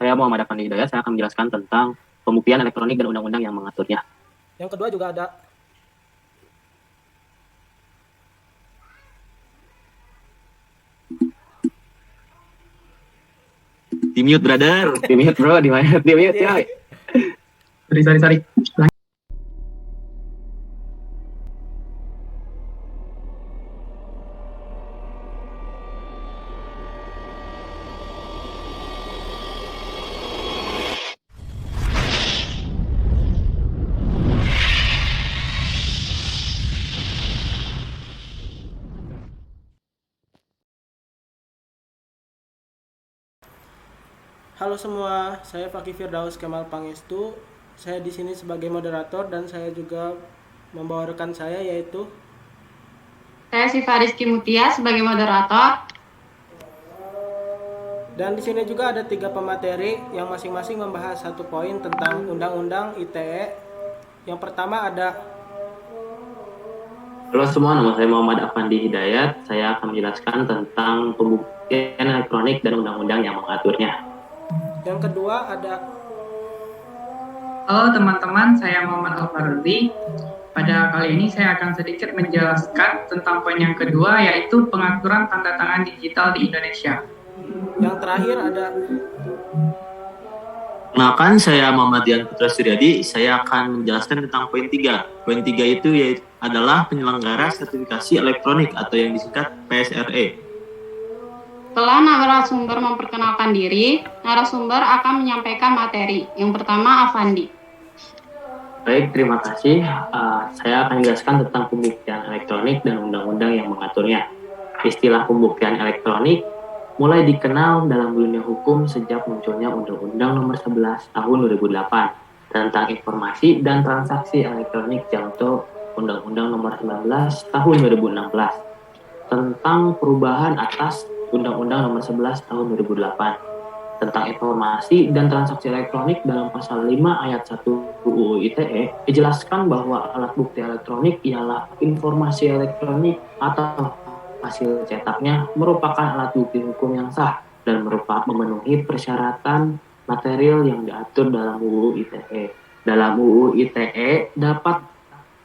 Saya Muhammad Afandi Hidayat, saya akan menjelaskan tentang pembuktian elektronik dan undang-undang yang mengaturnya. Yang kedua juga ada. Di mute, brother. Di mute, bro. Di mute, di mute, Anjir. coy. Sorry. Halo semua, saya Fakih Firdaus Kemal Pangestu. Saya di sini sebagai moderator dan saya juga membawa rekan saya yaitu. Saya Siva Rizky Mutia sebagai moderator. Dan di sini juga ada 3 pemateri yang masing-masing membahas satu poin tentang Undang-Undang ITE. Yang pertama ada. Halo semua, nama saya Muhammad Afandi Hidayat. Saya akan menjelaskan tentang pembuktian elektronik dan undang-undang yang mengaturnya. Yang kedua ada. Halo teman-teman, saya Muhammad Alfarudi. Pada kali ini saya akan sedikit menjelaskan tentang poin yang kedua, yaitu pengaturan tanda tangan digital di Indonesia. Yang terakhir ada. Kenalkan, saya Muhammad Dian Putra Suryadi. Saya akan menjelaskan tentang poin 3. Poin 3 itu adalah penyelenggara sertifikasi elektronik atau yang disingkat PSRE. Setelah narasumber memperkenalkan diri, narasumber akan menyampaikan materi. Yang pertama, Afandi. Baik, terima kasih. Saya akan menjelaskan tentang pembuktian elektronik dan undang-undang yang mengaturnya. Istilah pembuktian elektronik mulai dikenal dalam dunia hukum sejak munculnya Undang-Undang Nomor 11 Tahun 2008 tentang informasi dan transaksi elektronik atau Undang-Undang Nomor 19 Tahun 2016 tentang perubahan atas Undang-Undang Nomor 11 Tahun 2008 tentang informasi dan transaksi elektronik. Dalam pasal 5 ayat 1 UU ITE dijelaskan bahwa alat bukti elektronik ialah informasi elektronik atau hasil cetaknya merupakan alat bukti hukum yang sah dan memenuhi persyaratan material yang diatur dalam UU ITE. Dalam UU ITE dapat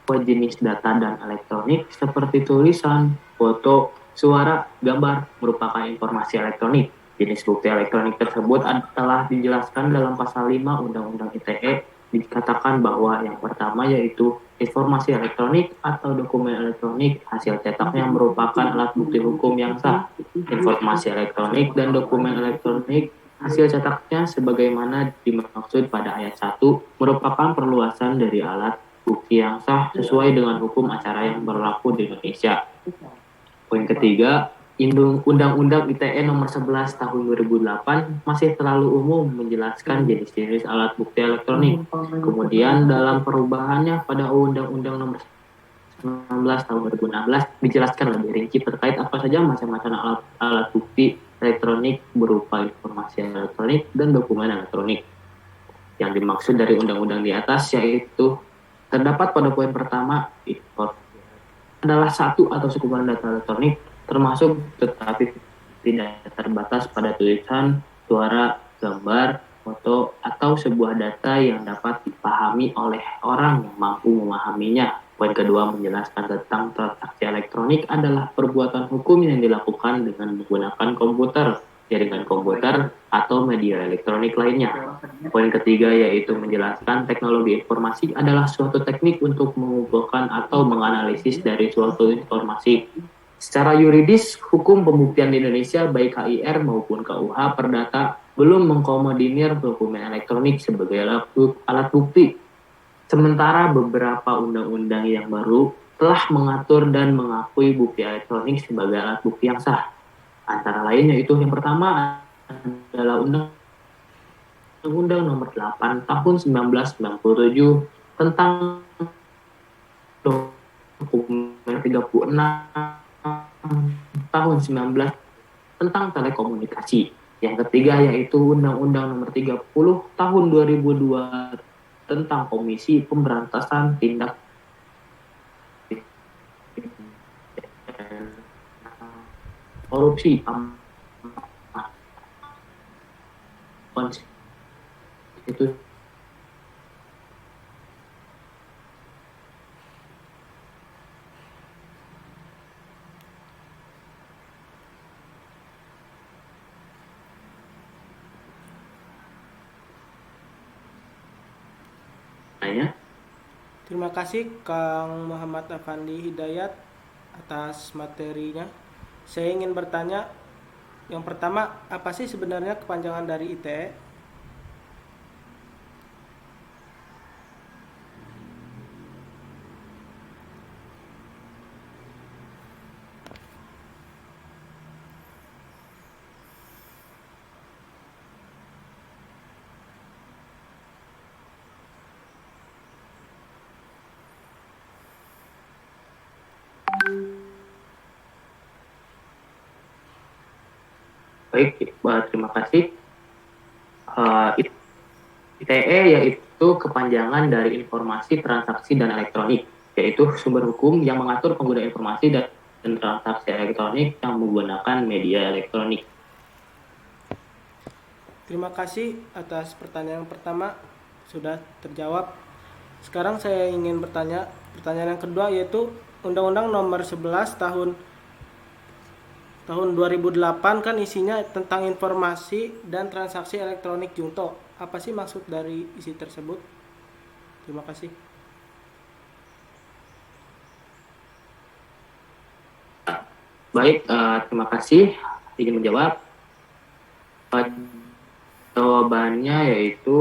jenis data dan elektronik seperti tulisan, foto, suara, gambar merupakan informasi elektronik. Jenis bukti elektronik tersebut telah dijelaskan dalam pasal 5 Undang-Undang ITE. Dikatakan bahwa yang pertama yaitu informasi elektronik atau dokumen elektronik hasil cetaknya merupakan alat bukti hukum yang sah. Informasi elektronik dan dokumen elektronik hasil cetaknya sebagaimana dimaksud pada ayat 1 merupakan perluasan dari alat bukti yang sah sesuai dengan hukum acara yang berlaku di Indonesia. Poin ketiga, Undang-Undang ITE Nomor 11 Tahun 2008 masih terlalu umum menjelaskan jenis-jenis alat bukti elektronik. Kemudian dalam perubahannya pada Undang-Undang Nomor 19 Tahun 2016 dijelaskan lebih rinci terkait apa saja macam-macam alat bukti elektronik berupa informasi elektronik dan dokumen elektronik. Yang dimaksud dari undang-undang di atas yaitu terdapat pada poin pertama adalah satu atau sekumpulan data elektronik termasuk tetapi tidak terbatas pada tulisan, suara, gambar, foto, atau sebuah data yang dapat dipahami oleh orang yang mampu memahaminya. Poin kedua menjelaskan tentang transaksi elektronik adalah perbuatan hukum yang dilakukan dengan menggunakan komputer, jaringan komputer, atau media elektronik lainnya. Poin ketiga yaitu menjelaskan teknologi informasi adalah suatu teknik untuk mengumpulkan atau menganalisis dari suatu informasi. Secara yuridis, hukum pembuktian di Indonesia baik HIR maupun KUH Perdata belum mengkomodir dokumen elektronik sebagai alat bukti. Sementara beberapa undang-undang yang baru telah mengatur dan mengakui bukti elektronik sebagai alat bukti yang sah. Antara lain yaitu yang pertama adalah Undang-Undang Nomor 8 Tahun 1997 tentang dokumen 36 tahun 19 tentang telekomunikasi. Yang ketiga yaitu Undang-Undang Nomor 30 Tahun 2002 tentang Komisi Pemberantasan Tindak Korupsi. Itu hanya. Terima kasih Kang Muhammad Afandi Hidayat atas materinya. Saya ingin bertanya, yang pertama, apa sih sebenarnya kepanjangan dari ITE? Baik, terima kasih. ITE yaitu kepanjangan dari informasi, transaksi, dan elektronik, yaitu sumber hukum yang mengatur pengguna informasi dan transaksi elektronik yang menggunakan media elektronik. Terima kasih atas pertanyaan yang pertama, sudah terjawab. Sekarang saya ingin bertanya, pertanyaan yang kedua yaitu Undang-Undang Nomor 11 tahun 2008 kan isinya tentang informasi dan transaksi elektronik Junto. Apa sih maksud dari isi tersebut? Terima kasih. Baik, terima kasih. Ingin menjawab. Jawabannya yaitu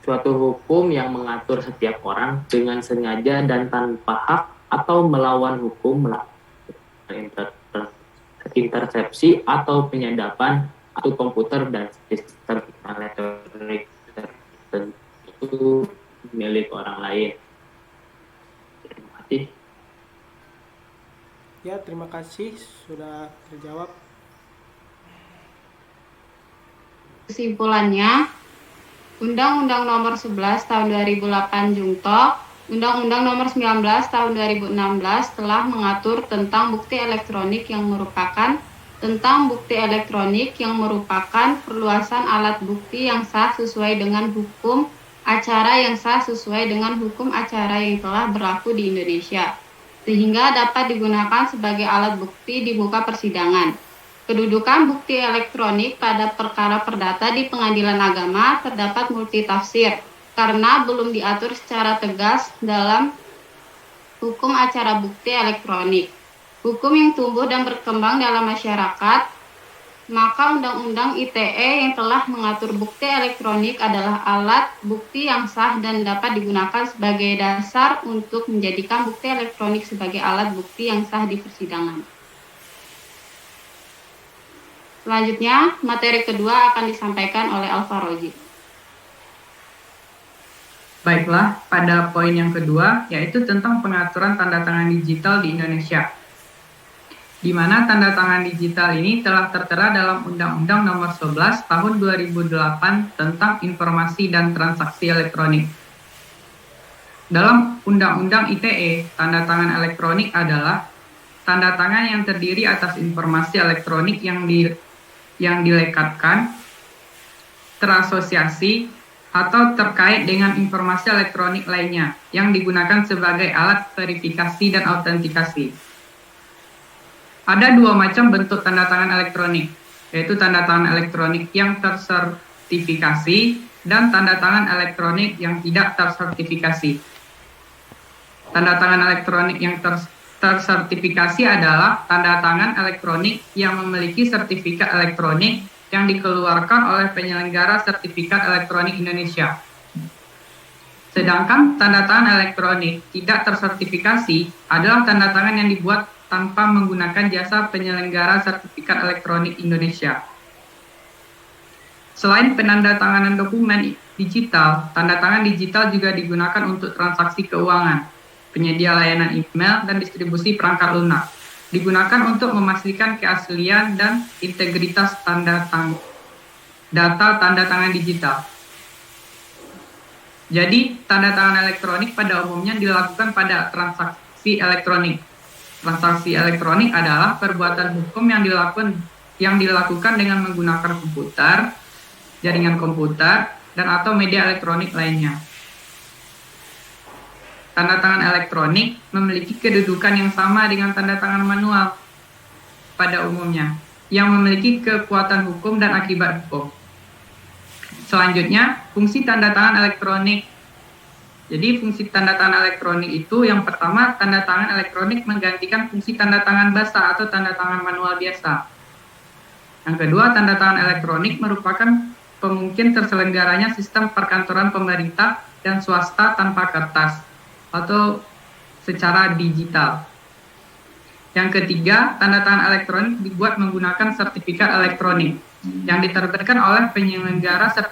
suatu hukum yang mengatur setiap orang dengan sengaja dan tanpa hak atau melawan hukum, melakukan intersepsi atau penyadapan atau komputer dan sistem elektronik tertentu milik orang lain. Terima kasih. Ya, terima kasih sudah terjawab. Kesimpulannya, Undang-Undang Nomor 11 Tahun 2008 Junto, Undang-Undang Nomor 19 Tahun 2016 telah mengatur tentang bukti elektronik yang merupakan perluasan alat bukti yang sah sesuai dengan hukum acara yang telah berlaku di Indonesia, sehingga dapat digunakan sebagai alat bukti di muka persidangan. Kedudukan bukti elektronik pada perkara perdata di pengadilan agama terdapat multitafsir karena belum diatur secara tegas dalam hukum acara bukti elektronik. Hukum yang tumbuh dan berkembang dalam masyarakat, maka Undang-Undang ITE yang telah mengatur bukti elektronik adalah alat bukti yang sah dan dapat digunakan sebagai dasar untuk menjadikan bukti elektronik sebagai alat bukti yang sah di persidangan. Selanjutnya, materi kedua akan disampaikan oleh Al-Faroji. Baiklah, pada poin yang kedua, yaitu tentang pengaturan tanda tangan digital di Indonesia. Di mana tanda tangan digital ini telah tertera dalam Undang-Undang Nomor 11 Tahun 2008 tentang Informasi dan Transaksi Elektronik. Dalam Undang-Undang ITE, tanda tangan elektronik adalah tanda tangan yang terdiri atas informasi elektronik yang dilekatkan, terasosiasi, atau terkait dengan informasi elektronik lainnya yang digunakan sebagai alat verifikasi dan autentikasi. Ada dua macam bentuk tanda tangan elektronik, yaitu tanda tangan elektronik yang tersertifikasi dan tanda tangan elektronik yang tidak tersertifikasi. Tanda tangan elektronik yang tersertifikasi adalah tanda tangan elektronik yang memiliki sertifikat elektronik yang dikeluarkan oleh penyelenggara sertifikat elektronik Indonesia. Sedangkan tanda tangan elektronik tidak tersertifikasi adalah tanda tangan yang dibuat tanpa menggunakan jasa penyelenggara sertifikat elektronik Indonesia. Selain penandatanganan dokumen digital, tanda tangan digital juga digunakan untuk transaksi keuangan, penyedia layanan email, dan distribusi perangkat lunak. Digunakan untuk memastikan keaslian dan integritas data tanda tangan digital. Jadi, tanda tangan elektronik pada umumnya dilakukan pada transaksi elektronik. Transaksi elektronik adalah perbuatan hukum yang dilakukan dengan menggunakan komputer, jaringan komputer, dan atau media elektronik lainnya. Tanda tangan elektronik memiliki kedudukan yang sama dengan tanda tangan manual pada umumnya, yang memiliki kekuatan hukum dan akibat hukum. Selanjutnya, fungsi tanda tangan elektronik. Jadi fungsi tanda tangan elektronik itu yang pertama, tanda tangan elektronik menggantikan fungsi tanda tangan basah atau tanda tangan manual biasa. Yang kedua, tanda tangan elektronik merupakan pemungkin terselenggaranya sistem perkantoran pemerintah dan swasta tanpa kertas atau secara digital. Yang ketiga, tanda tangan elektronik dibuat menggunakan sertifikat elektronik yang diterbitkan oleh penyelenggara sertifikat